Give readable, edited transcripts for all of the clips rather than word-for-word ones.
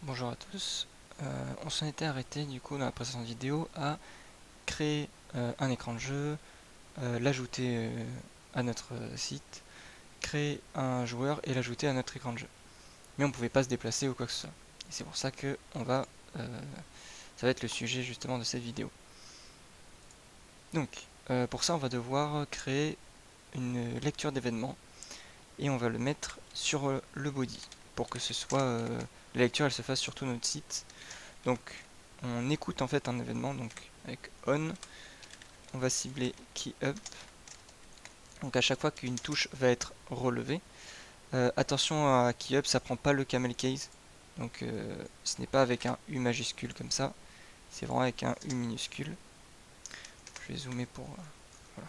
Bonjour à tous. On s'en était arrêté du coup dans la précédente vidéo à créer un écran de jeu, l'ajouter à notre site, créer un joueur et l'ajouter à notre écran de jeu. Mais on ne pouvait pas se déplacer ou quoi que ce soit. Et c'est pour ça que ça va être le sujet justement de cette vidéo. Donc pour ça on va devoir créer une lecture d'événements et on va le mettre sur le body pour que ce soit la lecture elle se fasse sur tout notre site. Donc on écoute en fait un événement, donc avec on, on va cibler key up. Donc à chaque fois qu'une touche va être relevée, attention à key up, ça prend pas le camel case. Donc ce n'est pas avec un U majuscule comme ça, c'est vraiment avec un U minuscule. Je vais zoomer pour... voilà.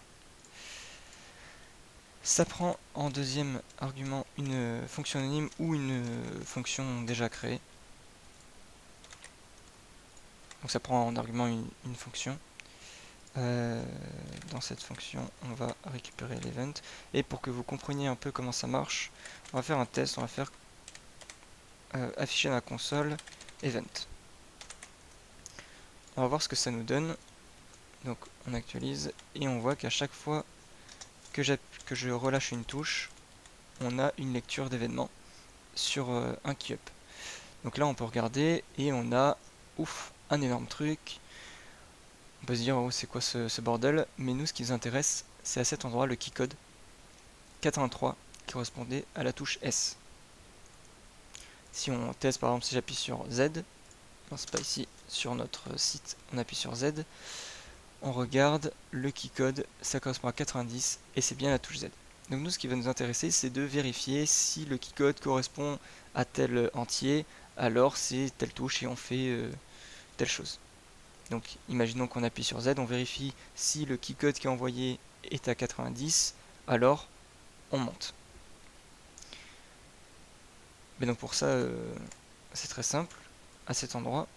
Ça prend en deuxième argument une fonction anonyme ou une fonction déjà créée. Donc ça prend en argument une fonction. Dans cette fonction, on va récupérer l'event. Et pour que vous compreniez un peu comment ça marche, on va faire un test, on va faire afficher dans la console event. On va voir ce que ça nous donne. Donc on actualise et on voit qu'à chaque fois que je relâche une touche, on a une lecture d'événement sur un queue. Donc là on peut regarder et on a, ouf, un énorme truc. On peut se dire, oh, c'est quoi ce bordel? Mais nous, ce qui nous intéresse, c'est à cet endroit le keycode 83 qui correspondait à la touche S. Si on teste, par exemple, si j'appuie sur Z, non, c'est pas ici, sur notre site, on appuie sur Z, on regarde le keycode, ça correspond à 90 et c'est bien la touche Z. Donc nous, ce qui va nous intéresser, c'est de vérifier si le keycode correspond à tel entier, alors c'est telle touche et on fait telle chose. Donc imaginons qu'on appuie sur Z, on vérifie si le keycode qui est envoyé est à 90, alors on monte. Mais donc pour ça, c'est très simple. À cet endroit,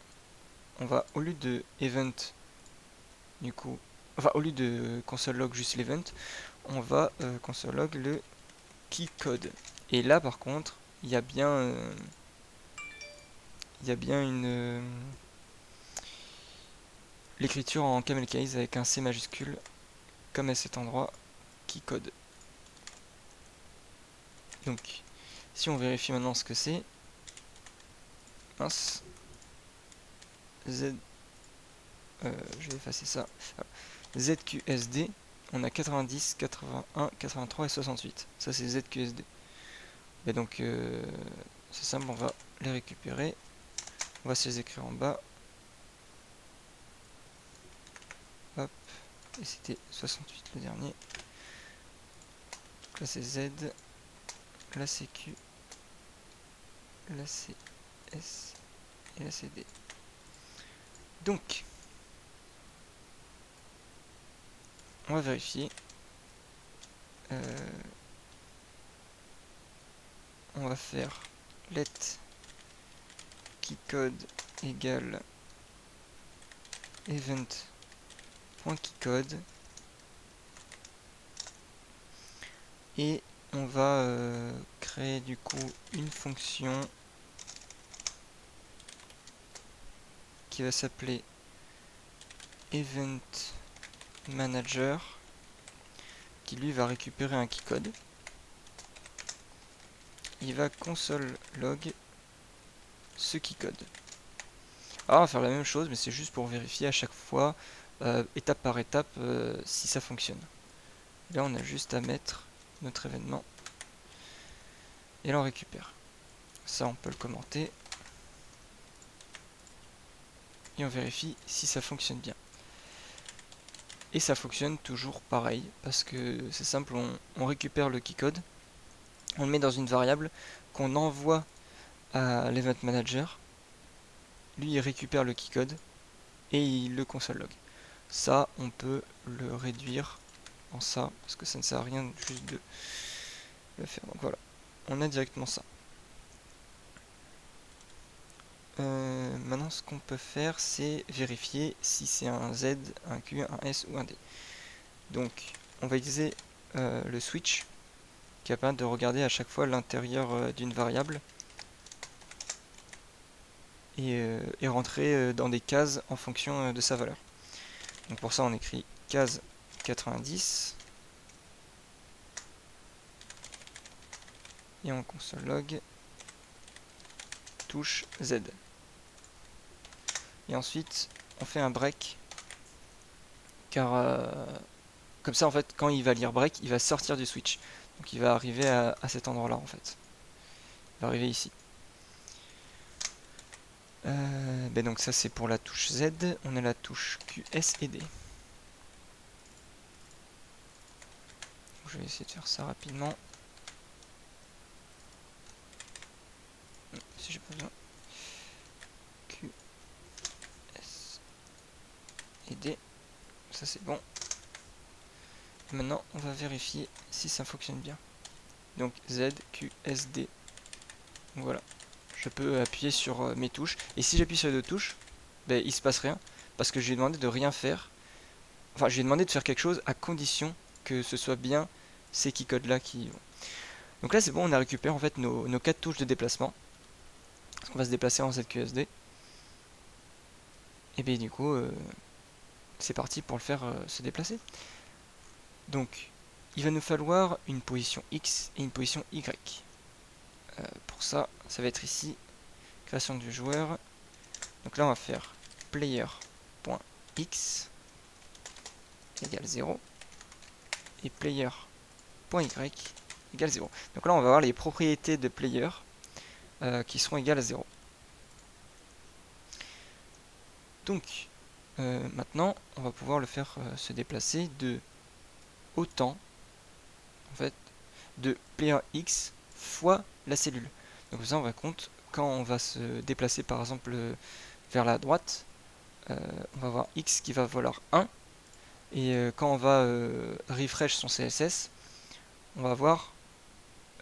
on va, au lieu de event, du coup, enfin au lieu de console log juste l'event, on va console log le keycode. Et là par contre, il y a bien une l'écriture en camel case avec un C majuscule, comme à cet endroit, keycode. Donc, si on vérifie maintenant ce que c'est, mince, Z, je vais effacer ça, ZQSD, on a 90, 81, 83 et 68. Ça c'est ZQSD. Et donc c'est simple, on va les récupérer. On va se les écrire en bas. Hop. Et c'était 68 le dernier. Donc là c'est Z. Là c'est Q. Là c'est S. Et là c'est D. Donc on va vérifier. On va faire let keycode égale event.keycode et on va créer du coup une fonction qui va s'appeler event manager qui lui va récupérer un keycode. Il va console log ce keycode. Alors on va faire la même chose mais c'est juste pour vérifier à chaque fois étape par étape si ça fonctionne. Là on a juste à mettre notre événement et là on récupère. Ça on peut le commenter et on vérifie si ça fonctionne bien. Et ça fonctionne toujours pareil parce que c'est simple, on récupère le keycode, on le met dans une variable qu'on envoie à l'event manager. Lui il récupère le keycode et il le console log. Ça on peut le réduire en ça parce que ça ne sert à rien juste de le faire. Donc voilà, on a directement ça. Maintenant ce qu'on peut faire c'est vérifier si c'est un Z, un Q, un S ou un D. Donc on va utiliser le switch qui va permettre de regarder à chaque fois l'intérieur d'une variable. et rentrer dans des cases en fonction de sa valeur. Donc pour ça on écrit case 90 et en console log touche Z. Et ensuite on fait un break car comme ça en fait quand il va lire break il va sortir du switch. Donc il va arriver à cet endroit là en fait. Il va arriver ici. Ben donc ça c'est pour la touche Z. On a la touche Q, S et D. Je vais essayer de faire ça rapidement. Si j'ai pas besoin. Q, S et D. Ça c'est bon. Et maintenant on va vérifier si ça fonctionne bien. Donc Z, Q, S, D. Donc voilà. Je peux appuyer sur mes touches. Et si j'appuie sur les deux touches, ben, il se passe rien. Parce que je lui ai demandé de rien faire. Enfin, je lui ai demandé de faire quelque chose à condition que ce soit bien ces keycodes là qui vont. Donc là c'est bon, on a récupéré en fait nos 4 touches de déplacement. Parce qu'on va se déplacer en ZQSD. Et bien du coup, c'est parti pour le faire se déplacer. Donc, il va nous falloir une position X et une position Y. Pour ça, ça va être ici, création du joueur. Donc là, on va faire player.x égale 0 et player.y égale 0. Donc là, on va avoir les propriétés de player qui seront égales à 0. Donc, maintenant, on va pouvoir le faire se déplacer de autant, en fait, de player x fois la cellule. Donc comme ça, on va compte quand on va se déplacer, par exemple, vers la droite, on va avoir x qui va valoir 1. Et quand on va refresh son CSS, on va avoir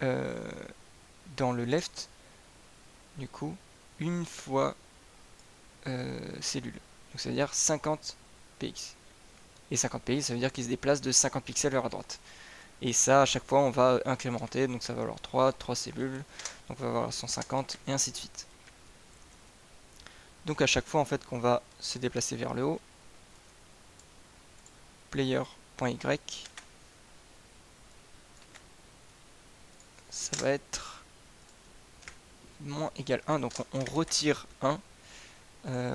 dans le left, du coup, une fois cellule. Donc ça veut dire 50 px. Et 50 px, ça veut dire qu'il se déplace de 50 pixels vers la droite. Et ça, à chaque fois, on va incrémenter. Donc ça va valoir 3 cellules. Donc on va avoir 150 et ainsi de suite. Donc à chaque fois, en fait, qu'on va se déplacer vers le haut, player.y, ça va être moins égal 1. Donc on retire 1.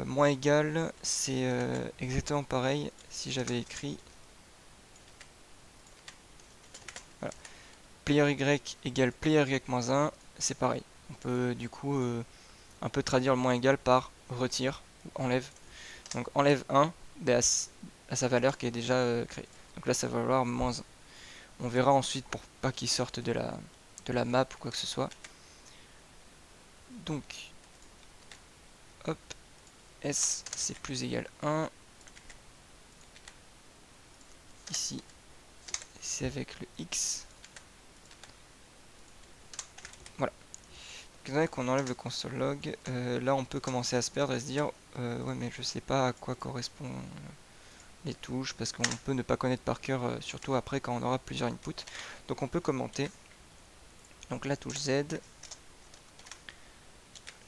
Moins égal, c'est exactement pareil si j'avais écrit voilà. Player y égale player y moins 1, c'est pareil. On peut du coup un peu traduire le moins égal par retire ou enlève. Donc enlève 1 ben, à sa valeur qui est déjà créée. Donc là ça va valoir moins 1. On verra ensuite pour pas qu'il sorte de la map ou quoi que ce soit. Donc hop, S c'est plus égal 1. Ici c'est avec le X. Voilà. Dès qu'on enlève le console log, là on peut commencer à se perdre et se dire ouais mais je sais pas à quoi correspondent les touches parce qu'on peut ne pas connaître par cœur, surtout après quand on aura plusieurs inputs. Donc on peut commenter. Donc la touche Z,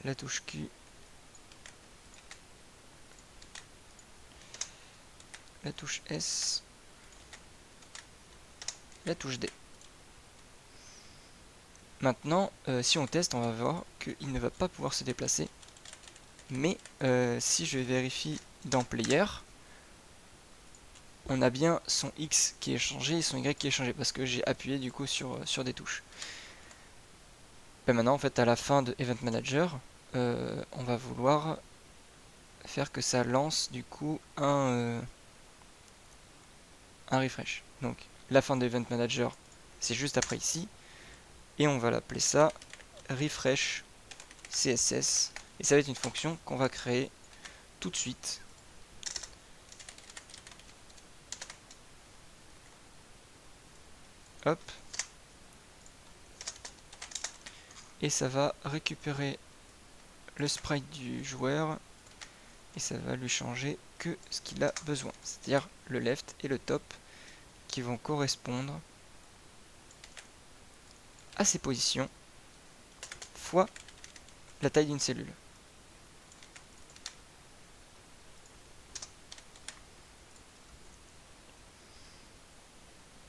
la touche Q, la touche S, la touche D. Maintenant, si on teste, on va voir qu'il ne va pas pouvoir se déplacer. Mais si je vérifie dans Player, on a bien son X qui est changé et son Y qui est changé parce que j'ai appuyé du coup sur des touches. Ben maintenant, en fait, à la fin de Event Manager, on va vouloir faire que ça lance du coup un refresh. Donc la fin de Event Manager, c'est juste après ici. Et on va l'appeler ça refresh CSS. Et ça va être une fonction qu'on va créer tout de suite. Hop. Et ça va récupérer le sprite du joueur. Et ça va lui changer que ce qu'il a besoin. C'est-à-dire le left et le top qui vont correspondre à ces positions fois la taille d'une cellule.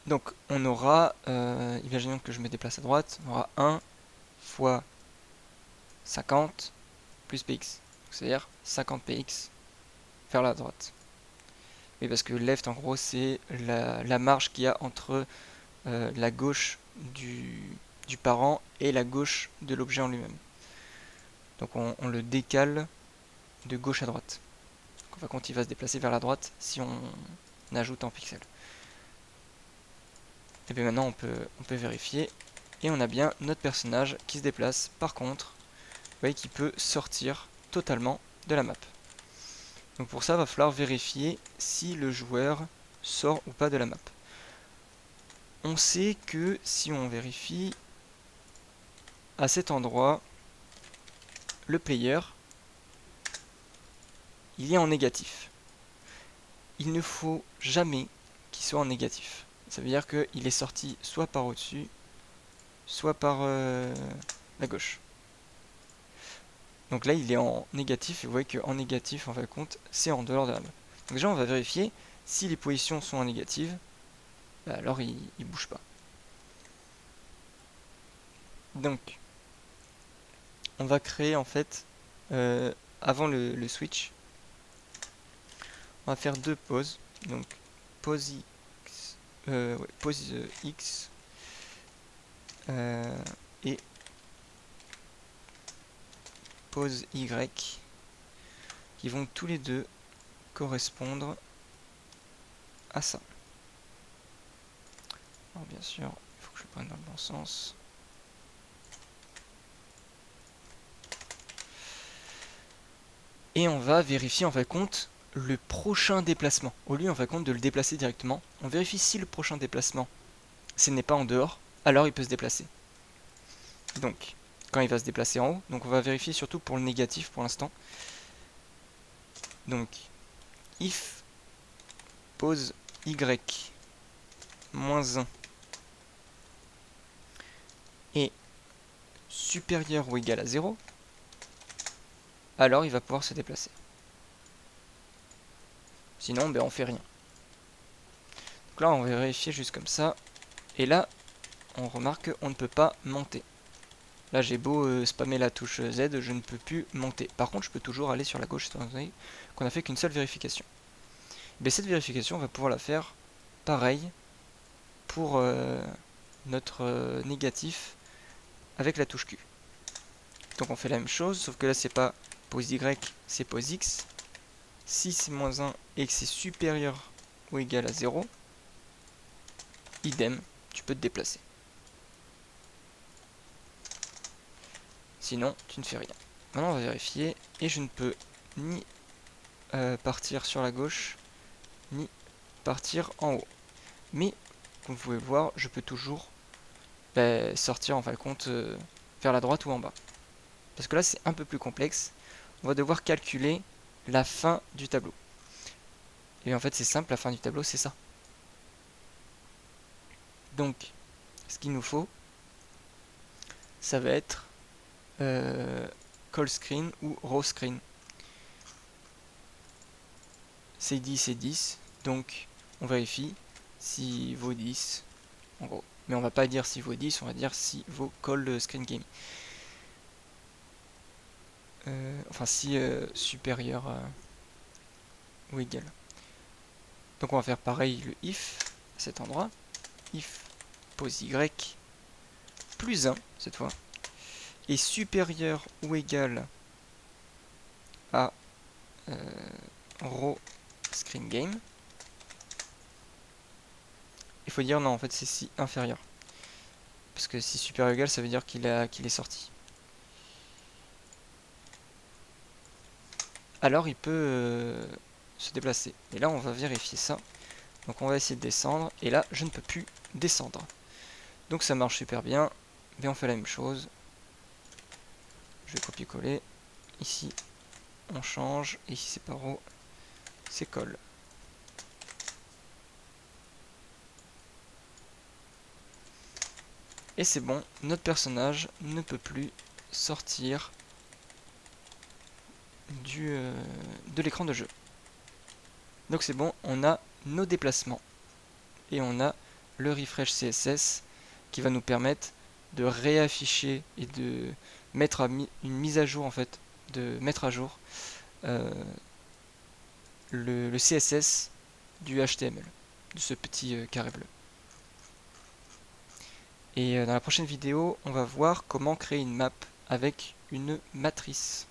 Donc on aura, imaginons que je me déplace à droite, on aura 1 fois 50 plus px, c'est-à-dire 50 px vers la droite. Oui, parce que left en gros c'est la marge qu'il y a entre la gauche du parent et la gauche de l'objet en lui-même. Donc on le décale de gauche à droite. Donc, en fin de compte, il va se déplacer vers la droite si on ajoute en pixels. Et bien maintenant on peut vérifier et on a bien notre personnage qui se déplace. Par contre, vous voyez qu'il peut sortir totalement de la map. Donc pour ça, il va falloir vérifier si le joueur sort ou pas de la map. On sait que si on vérifie à cet endroit, le player, il est en négatif. Il ne faut jamais qu'il soit en négatif. Ça veut dire qu'il est sorti soit par au-dessus, soit par la gauche. Donc là, il est en négatif, et vous voyez qu'en négatif, en fin de compte, c'est en dehors de la map. Donc déjà, on va vérifier si les positions sont en négative, bah alors il bouge pas. Donc, on va créer en fait, avant le switch, on va faire deux pauses. Donc, pause X, pause X et pause Y, qui vont tous les deux correspondre à ça. Alors bien sûr, il faut que je prenne dans le bon sens. Et on va vérifier en fin de compte le prochain déplacement. Au lieu en fin de compte de le déplacer directement, on vérifie si le prochain déplacement, ce n'est pas en dehors, alors il peut se déplacer. Donc, quand il va se déplacer en haut, donc on va vérifier surtout pour le négatif pour l'instant. Donc, if pose y moins 1 est supérieur ou égal à 0, alors il va pouvoir se déplacer. Sinon, ben, on fait rien. Donc là, on va vérifier juste comme ça. Et là, on remarque qu'on ne peut pas monter. Là, j'ai beau spammer la touche Z, je ne peux plus monter. Par contre, je peux toujours aller sur la gauche, étant donné qu'on n'a fait qu'une seule vérification. Mais cette vérification, on va pouvoir la faire pareil pour notre négatif avec la touche Q. Donc on fait la même chose, sauf que là, c'est pas pose Y, c'est pose X. Si c'est moins 1 et que c'est supérieur ou égal à 0, idem, tu peux te déplacer. Sinon, tu ne fais rien. Maintenant, on va vérifier. Et je ne peux ni partir sur la gauche, ni partir en haut. Mais, comme vous pouvez le voir, je peux toujours sortir en fin de compte vers la droite ou en bas. Parce que là, c'est un peu plus complexe. On va devoir calculer la fin du tableau. Et en fait, c'est simple, la fin du tableau, c'est ça. Donc, ce qu'il nous faut, ça va être call screen ou row screen. C'est 10 et 10, donc on vérifie si vaut 10, en gros. Mais on va pas dire si vaut 10, on va dire si vaut call screen game. Enfin, si supérieur ou égal. Donc on va faire pareil le if à cet endroit. If pose y plus 1 cette fois est supérieur ou égal à row screen game. Il faut dire non, en fait c'est si inférieur. Parce que si supérieur ou égal, ça veut dire qu'il est sorti. Alors il peut se déplacer. Et là on va vérifier ça. Donc on va essayer de descendre. Et là je ne peux plus descendre. Donc ça marche super bien. Mais on fait la même chose. Je vais copier-coller. Ici on change. Et ici c'est pas row, c'est call. Et c'est bon, notre personnage ne peut plus sortir de l'écran de jeu. Donc c'est bon, on a nos déplacements et on a le refresh CSS qui va nous permettre de réafficher et de mettre une mise à jour en fait, de mettre à jour le CSS du HTML, de ce petit carré bleu. Et dans la prochaine vidéo, on va voir comment créer une map avec une matrice.